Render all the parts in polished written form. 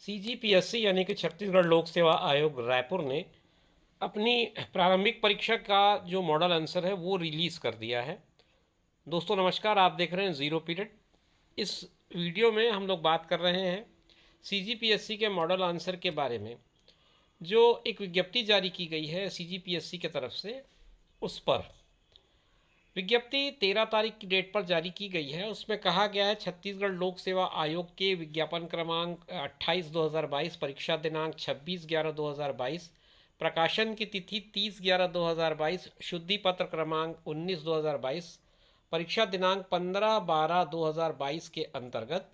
CGPSC यानी कि छत्तीसगढ़ लोक सेवा आयोग रायपुर ने अपनी प्रारंभिक परीक्षा का जो मॉडल आंसर है वो रिलीज़ कर दिया है। दोस्तों नमस्कार, आप देख रहे हैं ज़ीरो पीरियड। इस वीडियो में हम लोग बात कर रहे हैं सीजीपीएससी के मॉडल आंसर के बारे में। जो एक विज्ञप्ति जारी की गई है सीजीपीएससी की तरफ से, उस पर विज्ञप्ति 13 तारीख की डेट पर जारी की गई है। उसमें कहा गया है छत्तीसगढ़ लोक सेवा आयोग के विज्ञापन क्रमांक 28/2022, परीक्षा दिनांक 26/11/2022, प्रकाशन की तिथि 30/11/2022, शुद्धि पत्र क्रमांक 19/2022, परीक्षा दिनांक 15/12/2022 के अंतर्गत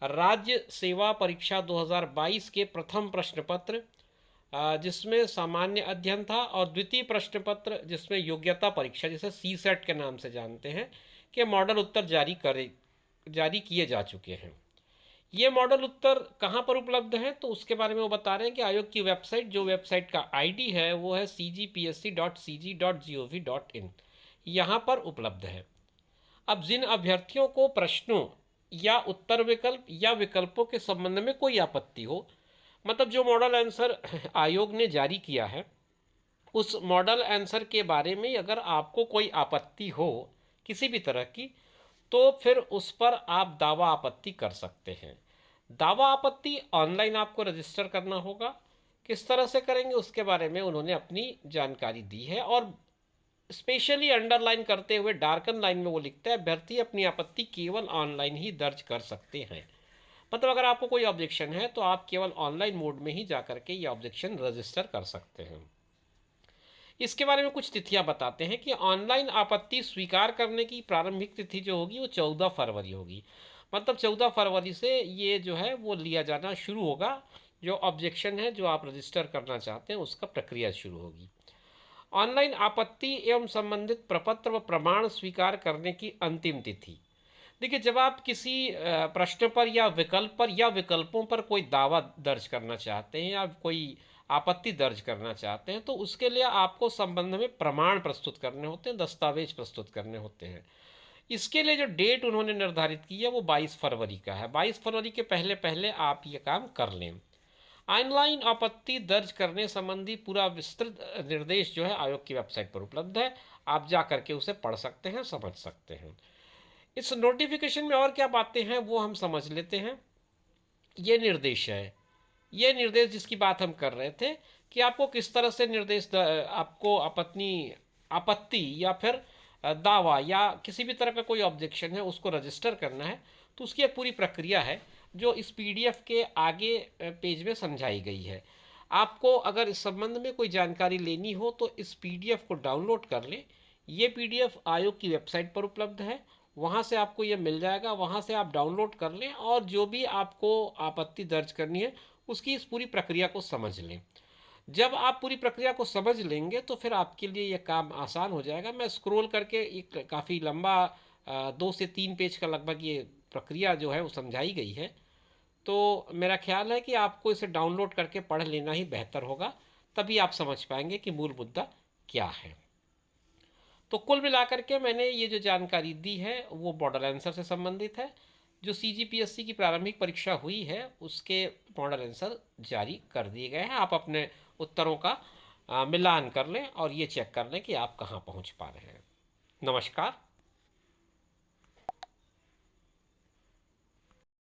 राज्य सेवा परीक्षा 2022 के प्रथम प्रश्न पत्र जिसमें सामान्य अध्ययन था, और द्वितीय प्रश्न पत्र जिसमें योग्यता परीक्षा जिसे सी सेट के नाम से जानते हैं के मॉडल उत्तर जारी किए जा चुके हैं। ये मॉडल उत्तर कहाँ पर उपलब्ध हैं तो उसके बारे में वो बता रहे हैं कि आयोग की वेबसाइट, जो वेबसाइट का आईडी है वो है cgpsc.cg.gov.in, यहाँ पर उपलब्ध है। अब जिन अभ्यर्थियों को प्रश्नों या उत्तर विकल्प या विकल्पों के संबंध में कोई आपत्ति हो, मतलब जो मॉडल आंसर आयोग ने जारी किया है उस मॉडल आंसर के बारे में अगर आपको कोई आपत्ति हो किसी भी तरह की, तो फिर उस पर आप दावा आपत्ति कर सकते हैं। दावा आपत्ति ऑनलाइन आपको रजिस्टर करना होगा। किस तरह से करेंगे उसके बारे में उन्होंने अपनी जानकारी दी है, और स्पेशली अंडरलाइन करते हुए डार्कन लाइन में वो लिखता है अभ्यर्थी अपनी आपत्ति केवल ऑनलाइन ही दर्ज कर सकते हैं। मतलब अगर आपको कोई ऑब्जेक्शन है तो आप केवल ऑनलाइन मोड में ही जाकर के ये ऑब्जेक्शन रजिस्टर कर सकते हैं। इसके बारे में कुछ तिथियां बताते हैं कि ऑनलाइन आपत्ति स्वीकार करने की प्रारंभिक तिथि जो होगी वो 14 फरवरी होगी। मतलब 14 फरवरी से ये जो है वो लिया जाना शुरू होगा। जो ऑब्जेक्शन है जो आप रजिस्टर करना चाहते हैं उसका प्रक्रिया शुरू होगी। ऑनलाइन आपत्ति एवं संबंधित प्रपत्र व प्रमाण स्वीकार करने की अंतिम तिथि, देखिए जब आप किसी प्रश्न पर या विकल्प पर या विकल्पों पर कोई दावा दर्ज करना चाहते हैं या कोई आपत्ति दर्ज करना चाहते हैं तो उसके लिए आपको संबंध में प्रमाण प्रस्तुत करने होते हैं, दस्तावेज प्रस्तुत करने होते हैं। इसके लिए जो डेट उन्होंने निर्धारित की है वो 22 फरवरी का है। 22 फरवरी के पहले पहले आप ये काम कर लें। ऑनलाइन आपत्ति दर्ज करने संबंधी पूरा विस्तृत निर्देश जो है आयोग की वेबसाइट पर उपलब्ध है। आप जा करके उसे पढ़ सकते हैं, समझ सकते हैं। इस नोटिफिकेशन में और क्या बातें हैं वो हम समझ लेते हैं। ये निर्देश है, ये निर्देश जिसकी बात हम कर रहे थे कि आपको किस तरह से आपको अपनी आपत्ति या फिर दावा या किसी भी तरह का कोई ऑब्जेक्शन है उसको रजिस्टर करना है, तो उसकी एक पूरी प्रक्रिया है जो इस पीडीएफ के आगे पेज में समझाई गई है। आपको अगर इस संबंध में कोई जानकारी लेनी हो तो इस पीडीएफ को डाउनलोड कर लें। ये पीडीएफ आयोग की वेबसाइट पर उपलब्ध है, वहाँ से आपको ये मिल जाएगा, वहाँ से आप डाउनलोड कर लें और जो भी आपको आपत्ति दर्ज करनी है उसकी इस पूरी प्रक्रिया को समझ लें। जब आप पूरी प्रक्रिया को समझ लेंगे तो फिर आपके लिए ये काम आसान हो जाएगा। मैं स्क्रॉल करके एक काफ़ी लंबा 2 से 3 पेज का लगभग ये प्रक्रिया जो है वो समझाई गई है, तो मेरा ख्याल है कि आपको इसे डाउनलोड करके पढ़ लेना ही बेहतर होगा, तभी आप समझ पाएंगे कि मूल मुद्दा क्या है। तो कुल मिलाकर के मैंने ये जो जानकारी दी है वो मॉडल आंसर से संबंधित है। जो सीजीपीएससी की प्रारंभिक परीक्षा हुई है उसके मॉडल आंसर जारी कर दिए गए हैं। आप अपने उत्तरों का मिलान कर लें और ये चेक कर लें कि आप कहाँ पहुँच पा रहे हैं। नमस्कार।